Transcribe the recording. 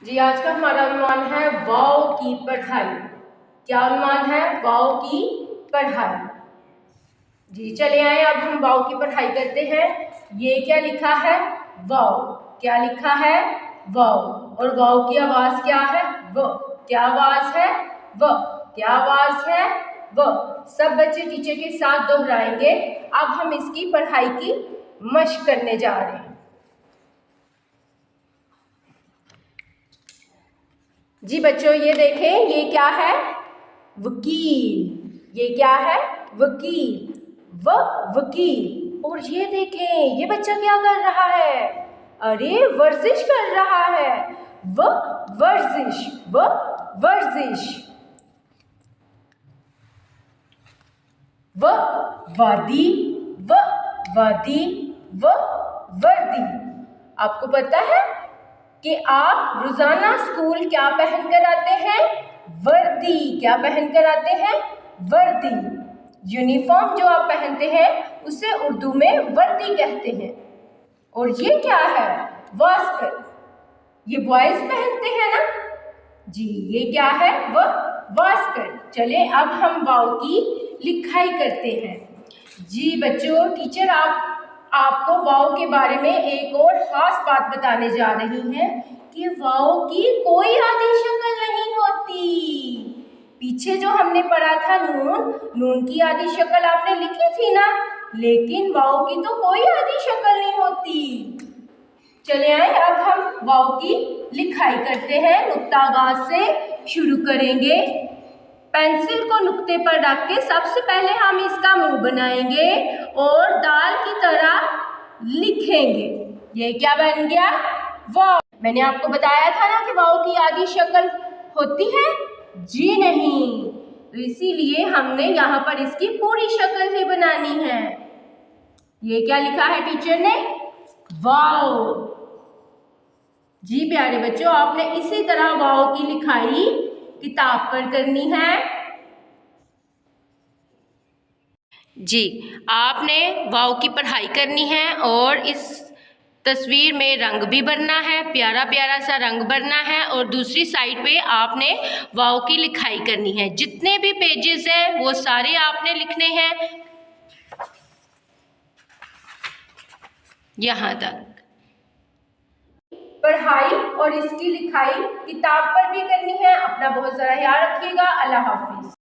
जी आज का हमारा अनुमान है वाव की पढ़ाई। क्या अनुमान है? वाव की पढ़ाई। जी चले आए, अब हम वाव की पढ़ाई करते हैं। ये क्या लिखा है? वाव। क्या लिखा है? वाव। और वाव की आवाज क्या है? व। क्या आवाज है? व। क्या आवाज है? व। सब बच्चे टीचर के साथ दोहराएंगे। अब हम इसकी पढ़ाई की मशक करने जा रहे हैं। जी बच्चों ये देखें, ये क्या है? वकील। ये क्या है? वकील। वकील। और ये देखें, ये बच्चा क्या कर रहा है? अरे वर्जिश कर रहा है। वर्जिश। वर्जिश। वादी। वादी। वर्दी। आपको पता है कि आप रोजाना स्कूल क्या पहन कर आते हैं? वर्दी। क्या पहन कर आते हैं? वर्दी। यूनिफॉर्म जो आप पहनते हैं उसे उर्दू में वर्दी कहते हैं। और ये क्या है? वास्कट। ये बॉयज पहनते हैं ना जी। ये क्या है? वास्कट। चले अब हम वाव की लिखाई करते हैं। जी बच्चों, टीचर आपको वाव के बारे में एक और खास बात बताने जा रही हैं कि वाव की कोई आधी शक्ल नहीं होती। पीछे जो हमने पढ़ा था नून की आधी शक्ल आपने लिखी थी ना, लेकिन वाव की तो कोई आधी शक्ल नहीं होती। चले आए, अब हम वाव की लिखाई करते हैं। नुक्तागाज से शुरू करेंगे। पेंसिल को नुक्ते पर रख के सबसे पहले हम इसका मुंह बनाएंगे और दाल की तरह लिखेंगे। ये क्या बन गया? वाव। मैंने आपको बताया था ना कि वाव की आधी शक्ल होती है? जी नहीं, तो इसीलिए हमने यहाँ पर इसकी पूरी शक्ल ही बनानी है। ये क्या लिखा है टीचर ने? वाव। जी प्यारे बच्चों, आपने इसी तरह वाव की लिखाई किताब पर करनी है। जी आपने वाव की पढ़ाई करनी है और इस तस्वीर में रंग भी भरना है, प्यारा प्यारा सा रंग भरना है। और दूसरी साइड पे आपने वाव की लिखाई करनी है। जितने भी पेजेस हैं वो सारे आपने लिखने हैं यहाँ तक। पढ़ाई और इसकी लिखाई किताब पर भी करनी है। अपना बहुत सारा ख्याल रखिएगा। अल्लाह हाफिज।